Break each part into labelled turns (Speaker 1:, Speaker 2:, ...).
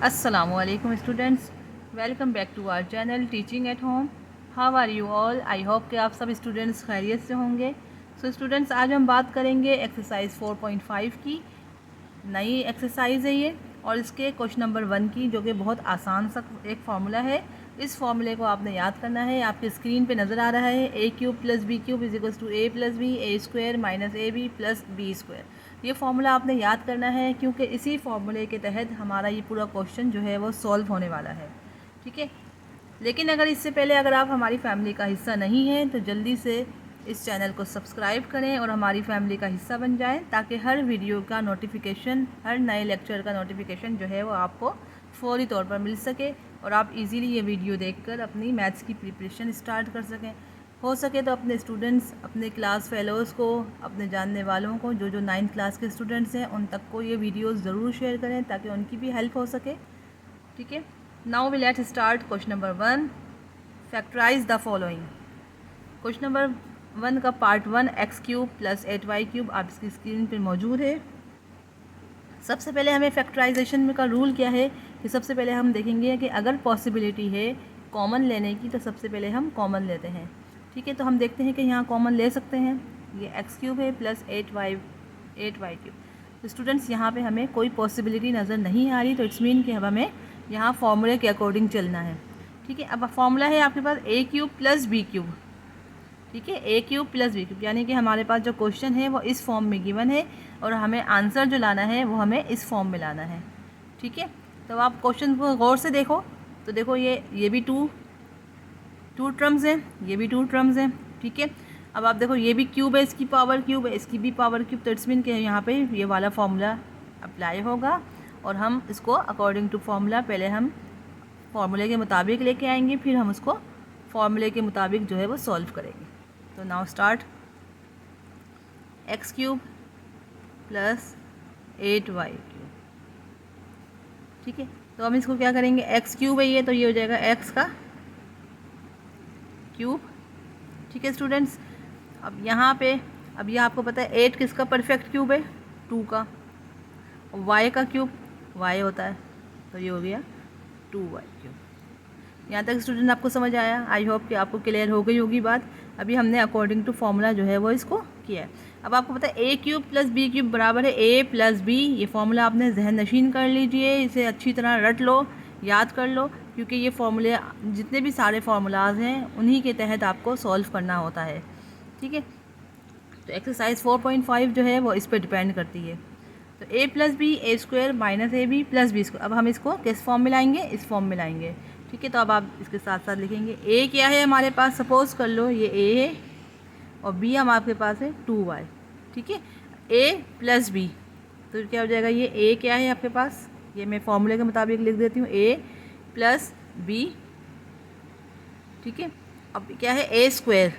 Speaker 1: Assalamualaikum students, welcome back to our channel teaching at home. How are you all? I hope कि आप सब students खैरियत से होंगे। सो स्टूडेंट्स, आज हम बात करेंगे एक्सरसाइज 4.5 की। नई एक्सरसाइज है ये, और इसके क्वेश्चन नंबर 1 की, जो कि बहुत आसान सा एक फार्मूला है। इस फार्मूले को आपने याद करना है। आपके स्क्रीन पे नज़र आ रहा है a cube plus b cube is equals to a plus b a square minus A B plus B square. ये फार्मूला आपने याद करना है, क्योंकि इसी फार्मूले के तहत हमारा ये पूरा क्वेश्चन जो है वो सॉल्व होने वाला है। ठीक है, लेकिन अगर इससे पहले अगर आप हमारी फैमिली का हिस्सा नहीं हैं तो जल्दी से इस चैनल को सब्सक्राइब करें और हमारी फैमिली का हिस्सा बन जाएं, ताकि हर वीडियो का नोटिफिकेशन, हर नए लेक्चर का नोटिफिकेशन जो है वो आपको फौरी तौर पर मिल सके और आप इजीली ये वीडियो देखकर अपनी मैथ्स की प्रिपरेशन स्टार्ट कर सकें। हो सके तो अपने स्टूडेंट्स, अपने क्लास फेलोज़ को, अपने जानने वालों को, जो 9th क्लास के स्टूडेंट्स हैं, उन तक को ये वीडियोज़ ज़रूर शेयर करें ताकि उनकी भी हेल्प हो सके। ठीक है, now we let's start question number 1। Factorize the following. Question number 1 का part 1 X cube plus 8y cube आप इसकी स्क्रीन पर मौजूद है। सबसे पहले हमें फैक्टराइजेशन में का रूल क्या है कि सबसे पहले हम देखेंगे कि अगर पॉसिबिलिटी है कॉमन लेने की तो सबसे पहले हम कॉमन लेते हैं। ठीक है, तो हम देखते हैं कि यहाँ कॉमन ले सकते हैं। ये एक्स क्यूब है प्लस 8y क्यूब। तो स्टूडेंट्स, यहाँ पे हमें कोई पॉसिबिलिटी नज़र नहीं आ रही, तो इट्स मीन कि अब हमें यहाँ फॉर्मूले के अकॉर्डिंग चलना है। ठीक है, अब फॉर्मूला है आपके पास ए क्यूब प्लस बी क्यूब। ठीक है, a cube plus b cube, यानी कि हमारे पास जो क्वेश्चन है वो इस फॉर्म में गिवन है और हमें आंसर जो लाना है वो हमें इस फॉर्म में लाना है। ठीक है, तो आप क्वेश्चन को गौर से देखो, तो देखो ये भी टू टर्म्स हैं, ये भी टू टर्म्स हैं। ठीक है, अब आप देखो ये भी क्यूब है, इसकी पावर क्यूब है, इसकी भी पावर क्यूब, तो इट्स मीन कि यहाँ पे ये वाला फॉर्मूला अप्लाई होगा और हम इसको अकॉर्डिंग टू फॉर्मूला पहले हम फॉर्मूले के मुताबिक लेके आएंगे, फिर हम उसको फॉर्मूले के मुताबिक जो है वो सॉल्व करेंगे। तो now start. X cube plus 8y cube. ठीक है, तो हम इसको क्या करेंगे, एक्स क्यूब है ये, तो ये हो जाएगा एक्स का क्यूब। ठीक है स्टूडेंट्स, अब यहाँ पे अब ये आपको पता है 8 किसका परफेक्ट क्यूब है, 2 का, और y का क्यूब y होता है, तो ये हो गया 2y क्यूब। यहाँ तक स्टूडेंट आपको समझ आया? आई होप कि आपको क्लियर हो गई होगी बात। अभी हमने अकॉर्डिंग टू फॉर्मूला जो है वो इसको किया है। अब आपको पता है a cube plus b cube बराबर है ए प्लस बी। ये फॉर्मूला आपने जहन नशीन कर लीजिए, इसे अच्छी तरह रट लो, याद कर लो, क्योंकि ये फॉर्मूले जितने भी सारे फार्मूलाज हैं उन्हीं के तहत आपको सॉल्व करना होता है। ठीक है, तो एक्सरसाइज 4.5 जो है वो इस पर डिपेंड करती है। तो a plus b a square minus A B plus B square, अब हम इसको किस फॉर्म में लाएंगे, इस फॉर्म में लाएंगे। ठीक है, तो अब आप इसके साथ साथ लिखेंगे ए क्या है हमारे पास, सपोज़ कर लो ये ए है और बी हम आपके पास है 2y। ठीक है, ए प्लस बी, तो क्या हो जाएगा, ये ए क्या है आपके पास, ये मैं फॉर्मूले के मुताबिक लिख देती हूँ, ए प्लस बी। ठीक है, अब क्या है ए स्क्वायर,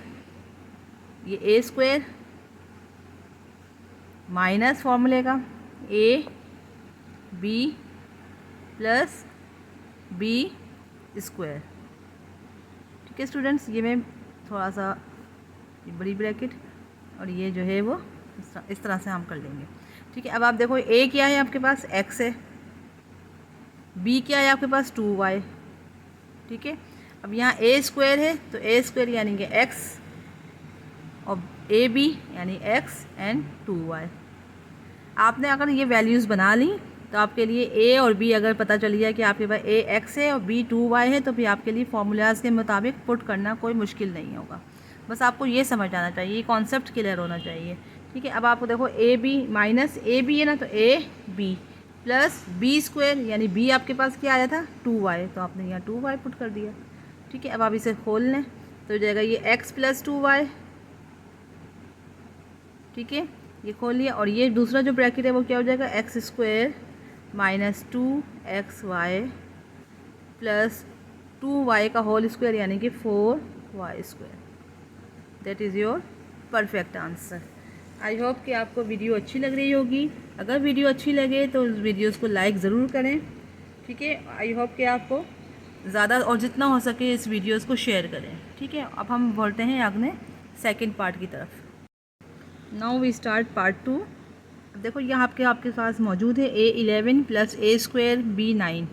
Speaker 1: ये ए स्क्वायर माइनस फॉर्मूले का A B plus B square. ठीक है स्टूडेंट्स, ये मैं थोड़ा सा बड़ी ब्रैकेट और ये जो है वो इस तरह से हम कर लेंगे। ठीक है, अब आप देखो ए क्या है आपके पास, एक्स है, बी क्या है आपके पास 2y। ठीक है, अब यहाँ ए स्क्वायर है, तो ए स्क्वायर यानी कि एक्स और ए बी यानी एक्स एंड 2y। आपने अगर ये वैल्यूज़ बना ली तो आपके लिए ए और बी अगर पता चल गया कि आपके पास ए एक्स है और बी 2y है, तो फिर आपके लिए फार्मूलाज के मुताबिक पुट करना कोई मुश्किल नहीं होगा। बस आपको ये समझ आना चाहिए, ये कॉन्सेप्ट क्लियर होना चाहिए। ठीक है, अब आपको देखो A B minus A B है ना, तो A B plus B square, यानी बी आपके पास क्या आया था 2y, तो आपने यहाँ 2y पुट कर दिया। ठीक है, अब आप इसे खोल लें तो हो जाएगा ये x प्लस 2y। ठीक है, ये खोल लिया, और ये दूसरा जो ब्रैकेट है वो क्या हो जाएगा, x square minus 2xy plus 2y का होल स्क्वायर यानी कि 4y square. That is your perfect answer. I hope कि आपको वीडियो अच्छी लग रही होगी। अगर वीडियो अच्छी लगे तो उस वीडियोज़ को लाइक ज़रूर करें। ठीक है, आई होप कि आपको ज़्यादा और जितना हो सके इस वीडियोज़ को शेयर करें। ठीक है, अब हम बढ़ते हैं अपने सेकंड पार्ट की तरफ। Now we start part 2। देखो यहाँ आपके पास मौजूद है A11 plus A square B9।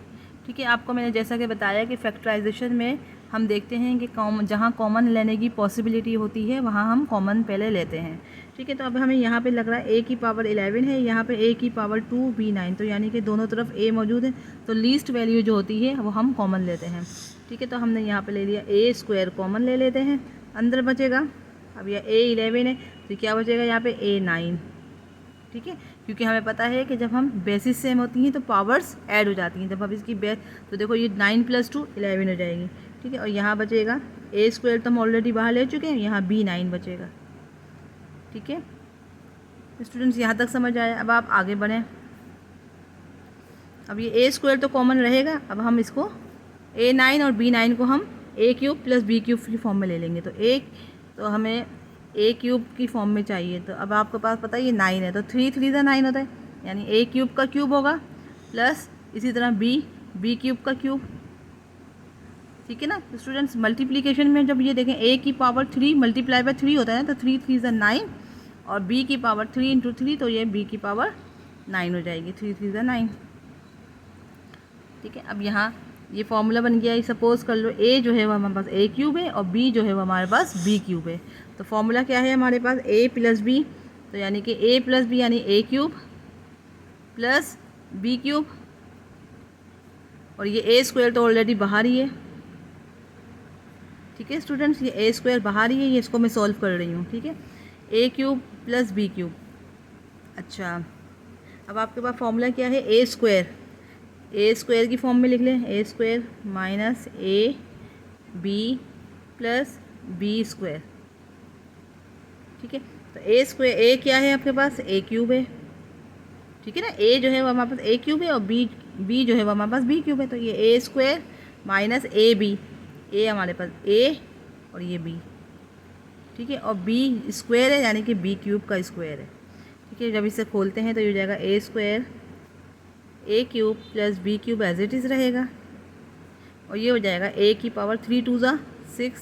Speaker 1: ठीक है, आपको मैंने जैसा कि बताया कि फैक्टराइजेशन में हम देखते हैं कि जहाँ कॉमन लेने की पॉसिबिलिटी होती है वहाँ हम कॉमन पहले लेते हैं। ठीक है, तो अब हमें यहाँ पे लग रहा है a की पावर 11 है, यहाँ पे a की पावर 2 b 9, तो यानी कि दोनों तरफ a मौजूद है, तो लीस्ट वैल्यू जो होती है वो हम कॉमन लेते हैं। ठीक है, तो हमने यहाँ पे ले लिया a स्क्वायर कॉमन ले लेते हैं, अंदर बचेगा, अब यह a 11 है तो क्या बचेगा यहाँ पे a 9। ठीक है, क्योंकि हमें पता है कि जब हम बेसिस सेम होती हैं तो पावर्स ऐड हो जाती हैं, जब हम इसकी तो देखो ये 9 + 2 11 हो जाएगी। ठीक है, और यहाँ बचेगा a स्क्वायर तो हम ऑलरेडी बाहर ले चुके हैं, यहाँ b 9 बचेगा। ठीक है स्टूडेंट्स, यहाँ तक समझ आया। अब आप आगे बढ़ें। अब ये a स्क्वायर तो कॉमन रहेगा, अब हम इसको a 9 और b 9 को हम a cube plus b cube की फॉर्म में ले लेंगे, तो हमें a क्यूब की फॉर्म में चाहिए। तो अब आपके पास पता है ये 9 है, तो 3 3 × 9 होता है, यानी a क्यूब का क्यूब होगा प्लस इसी तरह b क्यूब का क्यूब। ठीक है ना स्टूडेंट्स, मल्टीप्लिकेशन में जब ये देखें a की पावर 3 मल्टीप्लाई बाय 3 होता है ना, तो 3 3 × 9 और b की पावर 3 × 3, तो ये b की पावर 9 हो जाएगी, 3 3 × 9। ठीक है, अब यहाँ ये फॉर्मूला बन गया। सपोज कर लो a जो है वो हमारे पास a क्यूब है और b जो है वो हमारे पास b क्यूब है, तो फॉर्मूला क्या है हमारे पास a + b, तो यानी कि a + b यानी a cube plus b cube, और ये a स्क्वायर तो ऑलरेडी बाहर ही है। ठीक है स्टूडेंट्स, ये a स्क्वायर बाहर ही है, ये इसको मैं सॉल्व कर रही हूँ। ठीक है, a cube plus b cube. अच्छा, अब आपके पास फॉर्मूला क्या है, a स्क्वायर की फॉर्म में लिख लें, a square minus a b plus b square. ठीक है, तो a स्क्वायर a क्या है आपके पास, a क्यूब है। ठीक है ना, a जो है वो हमारे पास a क्यूब है और b जो है वो हमारे पास b क्यूब है, तो ये a square minus a b, a हमारे पास a और ये b। ठीक है, और b स्क्वायर है यानी कि b क्यूब का स्क्वायर है। ठीक है, जब इसे खोलते हैं तो ये हो जाएगा a square a cube plus b cube as it is रहेगा, और ये हो जाएगा a की पावर 3 2 ज़ा 6,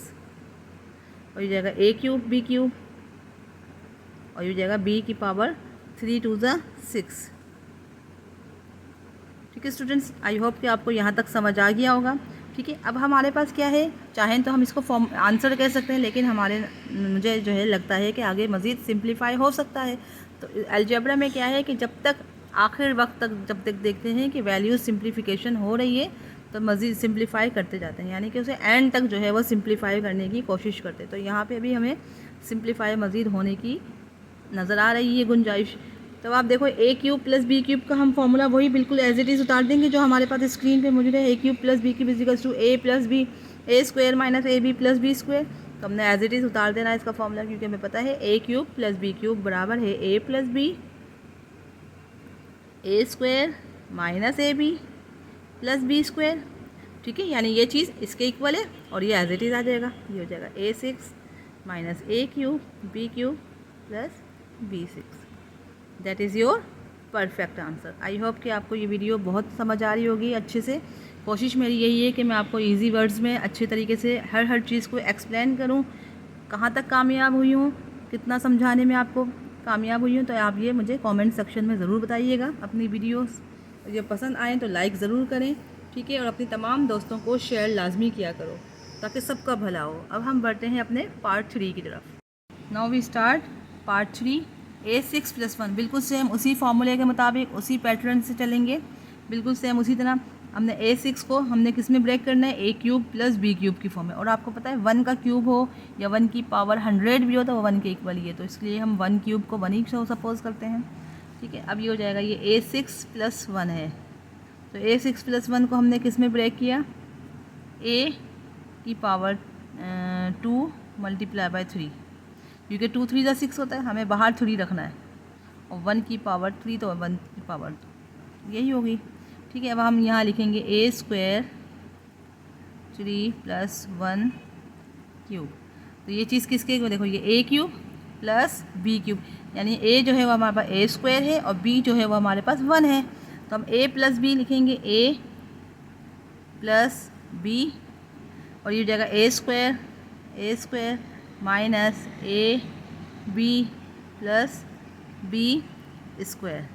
Speaker 1: और ये जाएगा a क्यूब b क्यूब, और ये हो जाएगा b की पावर 3 2 ज़ा 6। ठीक है स्टूडेंट्स, आई होप कि आपको यहाँ तक समझ आ गया होगा। ठीक है, अब हमारे पास क्या है, चाहें तो हम इसको फॉर्म आंसर कह सकते हैं, लेकिन मुझे जो है लगता है कि आगे मज़ीद सिंप्लीफाई हो सकता है। तो अलजेब्रा में क्या है कि जब तक आखिर वक्त तक जब तक देखते हैं कि वैल्यूज सिंप्लीफिकेशन हो रही है तो मज़ीद सिंप्लीफाई करते जाते हैं, यानी कि उसे एंड तक जो है वो सिंप्लीफाई करने की कोशिश करते हैं। तो यहाँ पे अभी हमें सिंप्लीफाई मज़ीद होने की नज़र आ रही है गुंजाइश। तो आप देखो a cube plus b cube का हम फॉर्मूला वही बिल्कुल एज इट इज़ उतार देंगे जो हमारे पास स्क्रीन पे मौजूद है, a cube plus b cube equals to a plus b a square minus a b plus b square. तो हमने एज इट इज़ उतार देना है इसका फॉर्मूला, क्योंकि हमें पता है a cube plus b cube बराबर है a plus b a square minus a b plus b square. ठीक है, यानी ये चीज़ इसके इक्वल है और ये एज इट इज़ आ जाएगा, ये हो जाएगा a6 minus a cube b cube plus b6। That is your perfect answer. I hope कि आपको ये वीडियो बहुत समझ आ रही होगी अच्छे से। कोशिश मेरी यही है कि मैं आपको इजी वर्ड्स में अच्छे तरीके से हर चीज़ को एक्सप्लेन करूं। कहाँ तक कामयाब हुई हूँ, कितना समझाने में आपको कामयाब हुई हूँ, तो आप ये मुझे कमेंट सेक्शन में ज़रूर बताइएगा। अपनी वीडियोस जब पसंद आएँ तो लाइक ज़रूर करें। ठीक है, और अपनी तमाम दोस्तों को शेयर लाजमी किया करो ताकि सबका भला हो। अब हम बढ़ते हैं अपने पार्ट 3 की तरफ। Now we start part 3। a6 + 1 बिल्कुल सेम उसी फार्मूले के मुताबिक उसी पैटर्न से चलेंगे, बिल्कुल सेम उसी तरह। हमने a6 को हमने किस में ब्रेक करना है, a cube plus b cube की फॉर्म में, और आपको पता है 1 का क्यूब हो या 1 की पावर 100 भी हो तो वो 1 के इक्वल ही है, तो इसलिए हम 1 क्यूब को 1 ही सपोज करते हैं। ठीक है, अब ये हो जाएगा, ये a6 + 1 है, तो a6 + 1 को हमने किस में ब्रेक किया, a की पावर 2 मल्टीप्लाई बाय 3, क्योंकि 2 3 ज़ा 6 होता है, हमें बाहर 3 रखना है, और 1 की पावर 3 तो 1 की पावर यही होगी। ठीक है, अब हम यहाँ लिखेंगे a स्क्वायर 3 + 1 क्यूब, तो ये चीज़ किसके देखो, ये a cube plus b cube, यानी a जो है वो हमारे पास a स्क्वायर है और b जो है वो हमारे पास 1 है, तो हम a प्लस b लिखेंगे, a प्लस b, और ये जगह a square minus a b plus b square.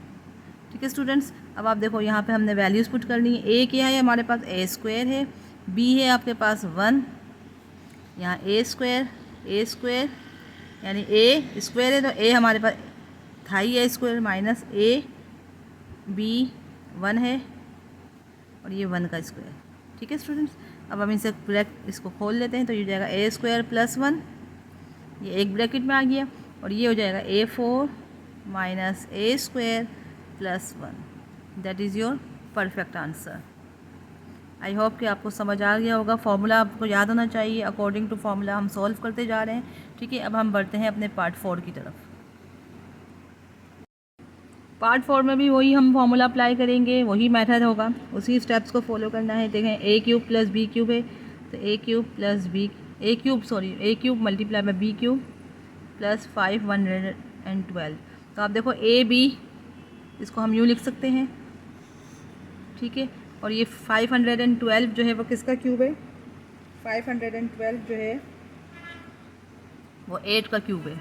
Speaker 1: ठीक है स्टूडेंट्स, अब आप देखो यहाँ पे हमने वैल्यूज़ पुट करनी है। ए क्या है हमारे पास, ए स्क्वायर है। बी है आपके पास 1, यहाँ ए स्क्वायर यानी ए स्क्वायर है तो ए हमारे पास था ही ए स्क्वायर माइनस ए बी 1 है और ये 1 का स्क्वायर। ठीक है स्टूडेंट्स, अब हम इसे ब्रैकेट इसको खोल लेते हैं तो ये हो जाएगा ए स्क्वायर प्लस 1, ये एक ब्रैकेट में आ गया, और ये हो जाएगा A4 minus A square plus 1। That is your perfect answer. I hope कि आपको समझ आ गया होगा। फॉर्मूला आपको याद होना चाहिए, अकॉर्डिंग टू फॉर्मूला हम सॉल्व करते जा रहे हैं। ठीक है, अब हम बढ़ते हैं अपने पार्ट 4 की तरफ। पार्ट 4 में भी वही हम फॉर्मूला अप्लाई करेंगे, वही मेथड होगा, उसी स्टेप्स को फॉलो करना है। देखें a cube plus b cube है तो a cube multiply by b cube plus 512। तो आप देखो ए बी इसको हम यूँ लिख सकते हैं। ठीक है, और ये 512 जो है वो किसका क्यूब है, 512 जो है वो 8 का क्यूब है।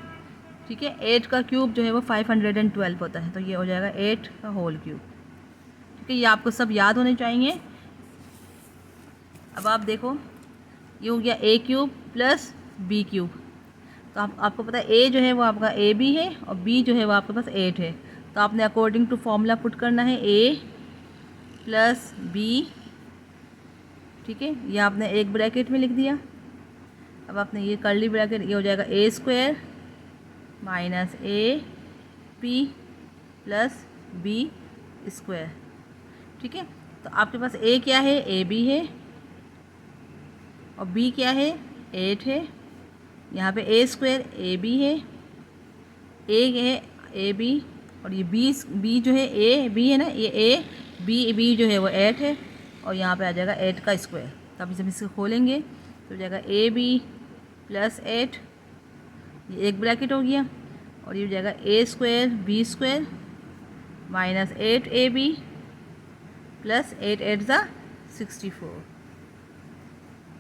Speaker 1: ठीक है, 8 का क्यूब जो है वो 512 होता है, तो ये हो जाएगा 8 का होल क्यूब। ठीक है, ये आपको सब याद होने चाहिए। अब आप देखो ये हो गया ए क्यूब प्लस बी क्यूब, तो आपको पता है ए जो है वो आपका ए बी है और बी जो है वो आपके पास 8 है, तो आपने अकॉर्डिंग टू फॉर्मूला पुट करना है ए प्लस बी। ठीक है, ये आपने एक ब्रैकेट में लिख दिया। अब आपने ये कर्ली ब्रैकेट, ये हो जाएगा a square minus a p plus B square. ठीक है, तो आपके पास ए क्या है, ए बी है, और बी क्या है, 8 है। यहाँ पे ए स्क्वायर ए बी है, ए है ए बी, और ये बी जो है ए बी है ना, ये ए बी जो है वो 8 है, और यहाँ पे आ जाएगा 8 का स्क्वायर। तो अब जब इसको खोलेंगे तो हो जाएगा ए बी प्लस 8, ये एक ब्रैकेट हो गया, और ये हो जाएगा a square b square minus 8 a B plus 8 8 ज़ा 64।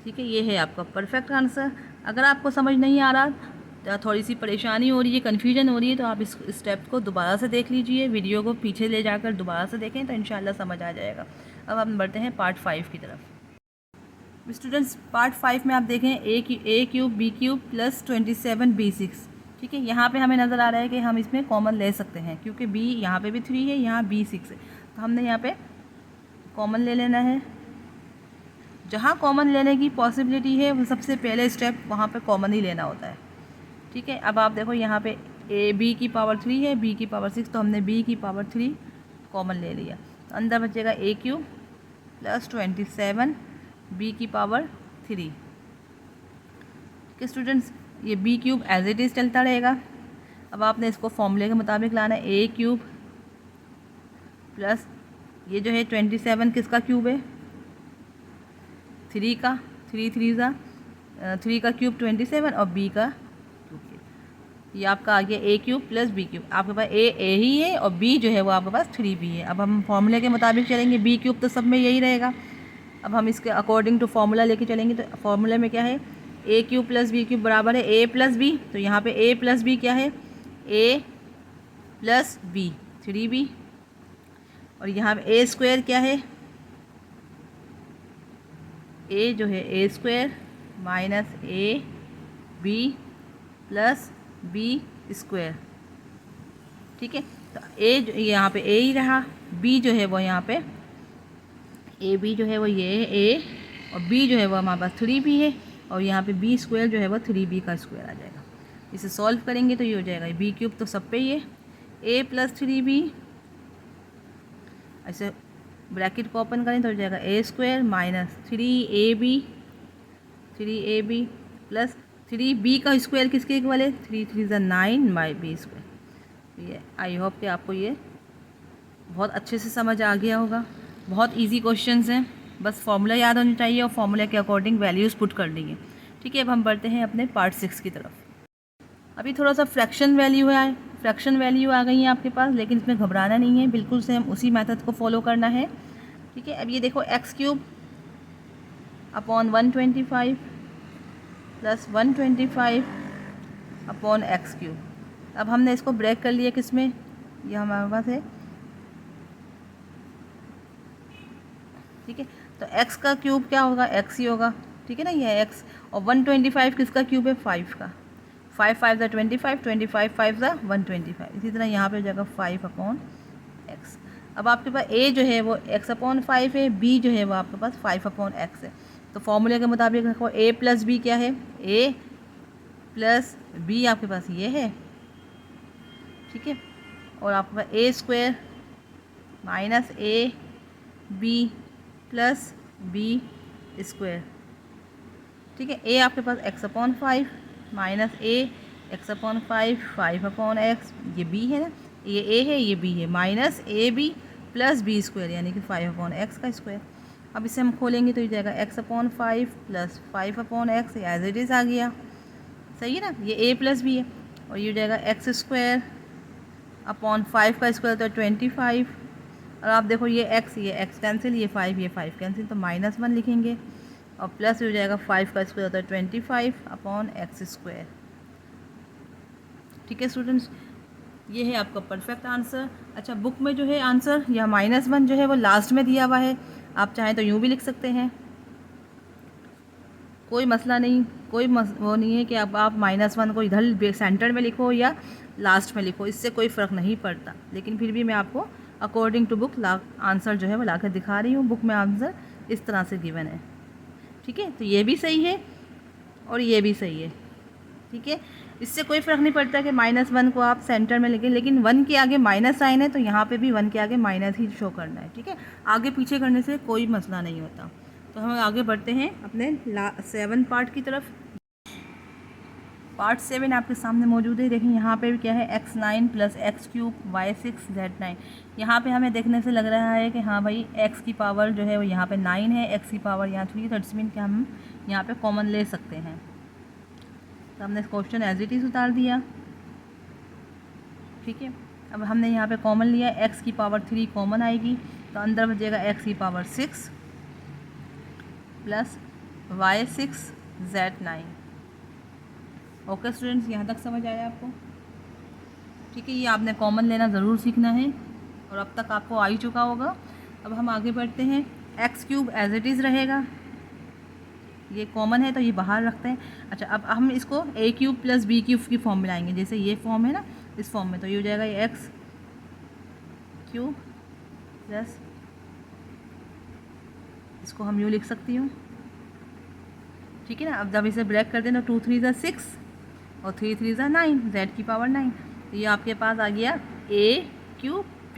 Speaker 1: ठीक है, ये है आपका परफेक्ट आंसर। अगर आपको समझ नहीं आ रहा, तो थोड़ी सी परेशानी हो रही है, कन्फ्यूजन हो रही है, तो आप इस स्टेप को दोबारा से देख लीजिए, वीडियो को पीछे ले जाकर दोबारा से देखें तो इंशाल्लाह समझ आ जाएगा। अब हम बढ़ते हैं पार्ट 5 की तरफ। स्टूडेंट्स, पार्ट 5 में आप देखें a cube b cube plus 27 B6। ठीक है, यहाँ पे हमें नज़र आ रहा है कि हम इसमें कॉमन ले सकते हैं, क्योंकि बी यहाँ पे भी 3 है, यहाँ B6 है, तो हमने यहाँ पे कॉमन ले लेना है। जहाँ कॉमन लेने की पॉसिबिलिटी है वो सबसे पहले स्टेप वहाँ पे कॉमन ही लेना होता है। ठीक है, अब आप देखो यहाँ पे ए बी की पावर 3 है, बी की पावर 6, तो हमने बी की पावर 3 कॉमन ले लिया, तो अंदर बचेगा ए क्यूब प्लस 27 बी की पावर 3। ठीक है स्टूडेंट्स, ये B cube as it is चलता रहेगा। अब आपने इसको फॉर्मूले के मुताबिक लाना है, ए क्यूब प्लस ये जो है 27 किसका क्यूब है, 3 का, 3 का क्यूब 27 और बी का क्यूब, ये आपका आ गया ए क्यूब प्लस बी क्यूब। आपके पास ए ही है और बी जो है वो आपके पास 3 भी है। अब हम फॉर्मूले के मुताबिक चलेंगे, बी क्यूब तो सब में यही रहेगा। अब हम इसके अकॉर्डिंग टू फॉर्मूला लेके चलेंगे, तो फॉर्मूले में क्या है, a cube plus b cube बराबर है ए प्लस बी, तो यहाँ पे ए प्लस बी क्या है, ए प्लस बी 3b, और यहाँ पे ए स्क्वायर क्या है, ए जो है a square minus A B plus B square. ठीक है, तो ए जो यहाँ पे ए ही रहा, बी जो है वो यहाँ पे ए बी जो है वो ये है ए, और बी जो है वो हमारे पास 3b है, और यहाँ पे बी स्क्वायर जो है वो 3b का स्क्वायर आ जाएगा। इसे सॉल्व करेंगे तो ये हो जाएगा, बी क्यूब तो सब पे ही है, ए प्लस 3b, ऐसे ब्रैकेट को ओपन करें तो हो जाएगा a square minus 3ab plus 3b का स्क्वायर किसके इक्वल है, 3 3 ज़ा 9 बाई बी स्क्वायर। ये आई होप कि आपको ये बहुत अच्छे से समझ आ गया होगा। बहुत इजी क्वेश्चंस हैं, बस फार्मूला याद होना चाहिए और फार्मूला के अकॉर्डिंग वैल्यूज़ पुट कर देंगे। ठीक है, अब हम बढ़ते हैं अपने पार्ट 6 की तरफ। अभी थोड़ा सा फ्रैक्शन वैल्यू है, फ्रैक्शन वैल्यू आ गई है आपके पास, लेकिन इसमें घबराना नहीं है, बिल्कुल सेम उसी मेथड को फॉलो करना है। ठीक है, अब ये देखो x cube upon 125 plus 125 upon x cube. अब हमने इसको ब्रेक कर लिया किस में, ये हमारे पास है ठीक है। तो x का क्यूब क्या होगा, x ही होगा, ठीक है ना, ये x। और 125 किसका क्यूब है, 5 का। 5 5 ज़ा 25, 25 5 ज़ा 125। इसी तरह यहाँ पे हो जाएगा 5/x। अब आपके पास a जो है वो x/5 है, b जो है वो आपके पास 5/x है। तो फॉर्मूले के मुताबिक रखो a प्लस बी क्या है, a प्लस बी आपके पास ये है, ठीक है। और आपके पास a square minus a B plus B square, ठीक है। a आपके पास x/5 minus a x/5 5/x, ये b है ना, ये a है ये b है, minus a b plus B square यानी कि 5/x का स्क्वायर। अब इसे हम खोलेंगे तो ये जाएगा x/5 plus 5/x, as it is आ गया, सही है ना, ये a प्लस b है। और ये हो जाएगा x² 5 का स्क्वायर तो 25। और आप देखो ये x कैंसिल, ये 5 कैंसिल, तो -1 लिखेंगे। और प्लस हो जाएगा 5 का स्क्वायर होता है 25/x²। ठीक है स्टूडेंट्स, ये है आपका परफेक्ट आंसर। अच्छा, बुक में जो है आंसर या -1 जो है वो लास्ट में दिया हुआ है, आप चाहें तो यूँ भी लिख सकते हैं, कोई मसला नहीं, कोई वो नहीं है कि अब आप -1 को इधर सेंटर में लिखो या लास्ट में लिखो, इससे कोई फ़र्क नहीं पड़ता। लेकिन फिर भी मैं आपको अकॉर्डिंग टू बुक आंसर जो है वो ला कर दिखा रही हूँ। बुक में आंसर इस तरह से गिवन है, ठीक है। तो ये भी सही है और ये भी सही है, ठीक है। इससे कोई फ़र्क नहीं पड़ता कि -1 को आप सेंटर में लिखें, लेकिन 1 के आगे माइनस साइन है तो यहाँ पे भी 1 के आगे माइनस ही शो करना है, ठीक है। आगे पीछे करने से कोई मसला नहीं होता। तो हम आगे बढ़ते हैं अपने 7 पार्ट की तरफ। पार्ट 7 आपके सामने मौजूद है। देखिए यहाँ पे भी क्या है, x9 + x³ y6 z9। यहाँ पे हमें देखने से लग रहा है कि हाँ भाई x की पावर जो है वो यहाँ पे 9 है, x की पावर यहाँ 3, तो इट्स मीन कि हम यहाँ पे कॉमन ले सकते हैं। तो हमने क्वेश्चन एज इट इज़ उतार दिया, ठीक है। अब हमने यहाँ पे कॉमन लिया, x की पावर 3 कॉमन आएगी, तो अंदर बचेगा x की power 6 + y6 z9। Okay students, यहाँ तक समझ आया आपको, ठीक है। ये आपने कॉमन लेना ज़रूर सीखना है और अब तक आपको आ ही चुका होगा। अब हम आगे बढ़ते हैं, x³ एज इट इज़ रहेगा, ये कॉमन है तो ये बाहर रखते हैं। अच्छा, अब हम इसको a³ + b³ की फॉर्म में लाएंगे, जैसे ये फॉर्म है ना, इस फॉर्म में, तो ये हो जाएगा ये x³ प्लस, इसको हम यूँ लिख सकती हूँ, ठीक है ना। अब जब इसे ब्रेक कर दें तो 2 3 ज़ा 6 और 3 3 ज़ा 9, z की पावर 9। तो ये आपके पास आ गया a³ +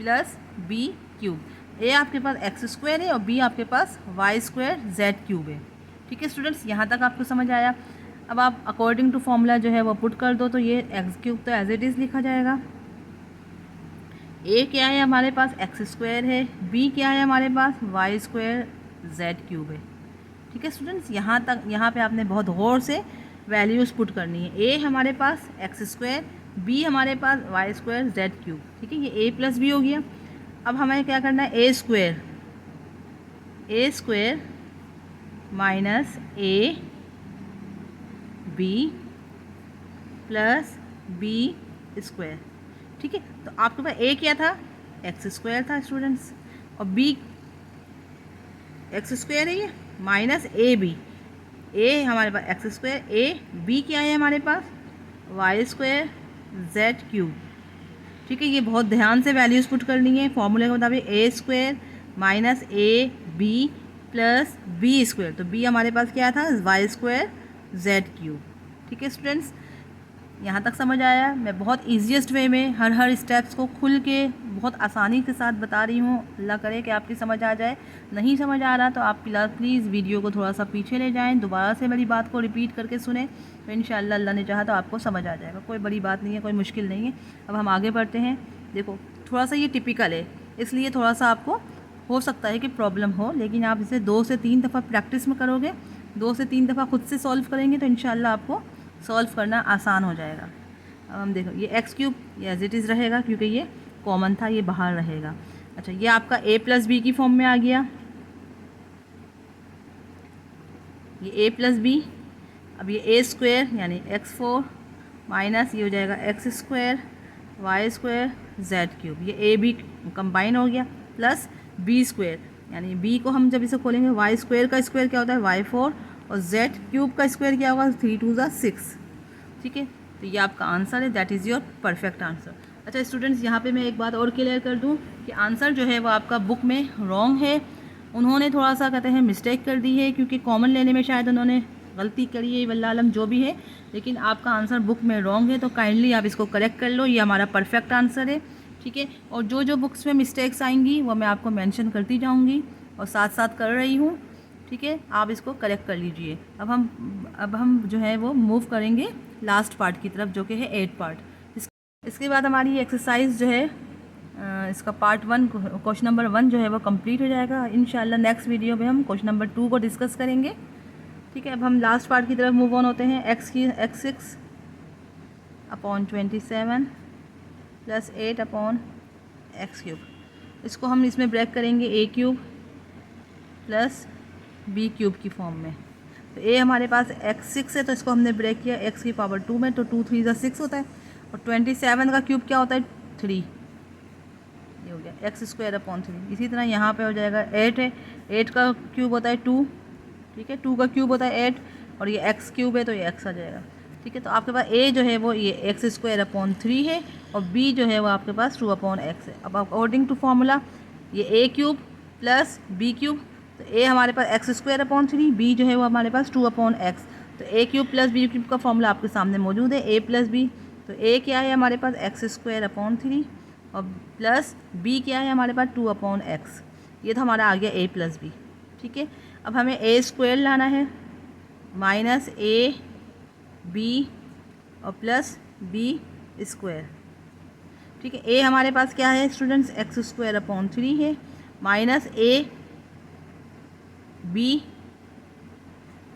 Speaker 1: b³। a आपके पास x² है और b आपके पास y² z³ है, ठीक है स्टूडेंट्स। यहाँ तक आपको समझ आया। अब आप अकॉर्डिंग टू फॉर्मूला जो है वो पुट कर दो, तो ये x³ तो एज इट इज़ लिखा जाएगा। a क्या है हमारे पास, x² है, b क्या है हमारे पास, y² z³ है, ठीक है स्टूडेंट्स। यहाँ पे आपने बहुत गौर से वैल्यूज़ पुट करनी है। a हमारे पास x², b हमारे पास y² z³, ठीक है। ये a + b हो गया। अब हमें क्या करना है, a² minus a b plus b², ठीक है। तो आपके पास a क्या था, x² था स्टूडेंट्स, और b x² है ये, माइनस a हमारे पास x², b क्या है हमारे पास, y² z³, ठीक है। ये बहुत ध्यान से वैल्यूज़ पुट करनी है फॉर्मूले के मुताबिक, a² minus ab plus b², तो b हमारे पास क्या था, y² z³, ठीक है स्टूडेंट्स। यहाँ तक समझ आया। मैं बहुत ईजीएस्ट वे में हर स्टेप्स को खुल के बहुत आसानी के साथ बता रही हूँ। अल्लाह करे कि आपकी समझ आ जाए। नहीं समझ आ रहा तो आप प्लीज़ वीडियो को थोड़ा सा पीछे ले जाएं, दोबारा से मेरी बात को रिपीट करके सुने, तो इंशाअल्लाह अल्लाह ने चाहा तो आपको समझ आ जाएगा। कोई बड़ी बात नहीं है, कोई मुश्किल नहीं है। अब हम आगे बढ़ते हैं। देखो थोड़ा सा ये टिपिकल है, इसलिए थोड़ा सा आपको हो सकता है कि प्रॉब्लम हो, लेकिन आप इसे 2 से 3 दफ़ा प्रैक्टिस में करोगे, 2 से 3 दफ़ा खुद से सॉल्व करेंगे तो इंशाअल्लाह आपको सॉल्व करना आसान हो जाएगा। अब हम देखो, ये x³ ये एज इट इज़ रहेगा क्योंकि ये कॉमन था, ये बाहर रहेगा। अच्छा, ये आपका a + b की फॉर्म में आ गया, ये a + b। अब ये a² यानी x4 माइनस ये हो जाएगा x² y² z³, ये a b कंबाइन हो गया, प्लस b²। यानी बी को हम जब इसे खोलेंगे वाई स्क्वायर का स्क्वायर क्या होता है y4 और जेड क्यूब का स्क्वायर क्या होगा 3 2 ज़ा 6। ठीक है, तो ये आपका आंसर है, that is your perfect answer. अच्छा स्टूडेंट्स, यहाँ पे मैं एक बात और क्लियर कर दूँ कि आंसर जो है वो आपका बुक में रॉन्ग है। उन्होंने थोड़ा सा कहते हैं मिस्टेक कर दी है, क्योंकि कॉमन लेने में शायद उन्होंने गलती करी है, वल्लाह आलम जो भी है, लेकिन आपका आंसर बुक में रॉन्ग है, तो काइंडली आप इसको करेक्ट कर लो। ये हमारा परफेक्ट आंसर है। ठीक है, और जो जो बुक्स में मिस्टेक्स आएंगी वो मैं आपको मेंशन करती जाऊंगी और साथ साथ कर रही हूँ। ठीक है, आप इसको करेक्ट कर लीजिए। अब हम जो है वो मूव करेंगे लास्ट पार्ट की तरफ, जो कि है 8 पार्ट। इसके बाद हमारी एक्सरसाइज जो है इसका पार्ट 1 क्वेश्चन नंबर 1 जो है वो कंप्लीट हो जाएगा। इंशाल्लाह नेक्स्ट वीडियो में हम क्वेश्चन नंबर 2 को डिस्कस करेंगे। ठीक है, अब हम लास्ट पार्ट की तरफ मूव ऑन होते हैं। x6 upon 27 plus 8 upon x3। इसको हम इसमें ब्रेक करेंगे a³ प्लस b³ की फॉर्म में। तो a हमारे पास x6 है, तो इसको हमने ब्रेक किया x की पावर 2 में, तो 2 3 ज़ा 6 होता है, और 27 का क्यूब क्या होता है 3, ये हो गया x² अपॉन 3। इसी तरह यहाँ पे हो जाएगा 8 है, 8 का क्यूब होता है 2, ठीक है, 2 का क्यूब होता है 8, और ये x³ है तो ये x आ जाएगा। ठीक है, तो आपके पास a जो है वो ये x² अपॉन 3 है, और b जो है वो आपके पास 2 अपॉन x है। अब अकॉर्डिंग टू फॉर्मूला ये a³ प्लस b³, तो a हमारे पास x² अपॉन 3, b जो है वो हमारे पास 2 अपॉन x, तो a³ प्लस b³ का फॉर्मूला आपके सामने मौजूद है, a प्लस b। तो a क्या है हमारे पास x² अपॉन 3, और प्लस b क्या है हमारे पास 2 अपॉन x। ये तो हमारा आ गया a प्लस b। ठीक है, अब हमें a² लाना है माइनस a b और प्लस b²। ठीक है, a हमारे पास क्या है स्टूडेंट्स x² अपॉन 3 है, माइनस a b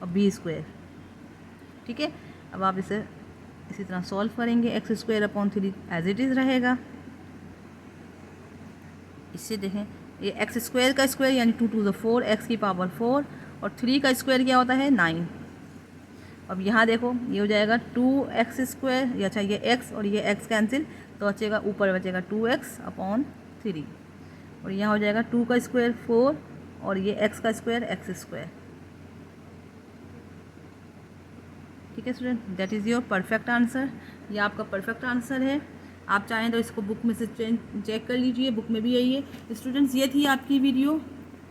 Speaker 1: और b²। ठीक है, अब आप इसे इसी तरह सॉल्व करेंगे। x² upon 3 as it is रहेगा। इससे देखें ये x² का स्क्वायर यानी 2 2 ज़ा 4, x की पावर 4, और 3 का स्क्वायर क्या होता है 9। अब यहाँ देखो ये हो जाएगा 2x², या अच्छा ये x और ये x कैंसिल, तो बचेगा ऊपर बचेगा 2x अपॉन 3, और यहाँ हो जाएगा 2 का स्क्वायर 4, और ये x का स्क्वायर x²। ठीक है student, that is your perfect answer. ये आपका परफेक्ट आंसर है। आप चाहें तो इसको बुक में से चेक कर लीजिए, बुक में भी यही है। स्टूडेंट्स, ये थी आपकी वीडियो,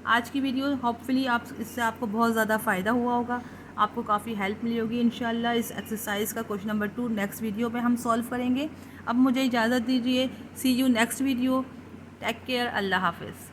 Speaker 1: आज की वीडियो। होपफुली इससे आपको बहुत ज़्यादा फ़ायदा हुआ होगा, आपको काफ़ी हेल्प मिली होगी इंशाल्लाह। इस एक्सरसाइज का क्वेश्चन नंबर 2 नेक्स्ट वीडियो में हम सॉल्व करेंगे। अब मुझे इजाज़त दीजिए, see you next video, take care, अल्लाह हाफिज़।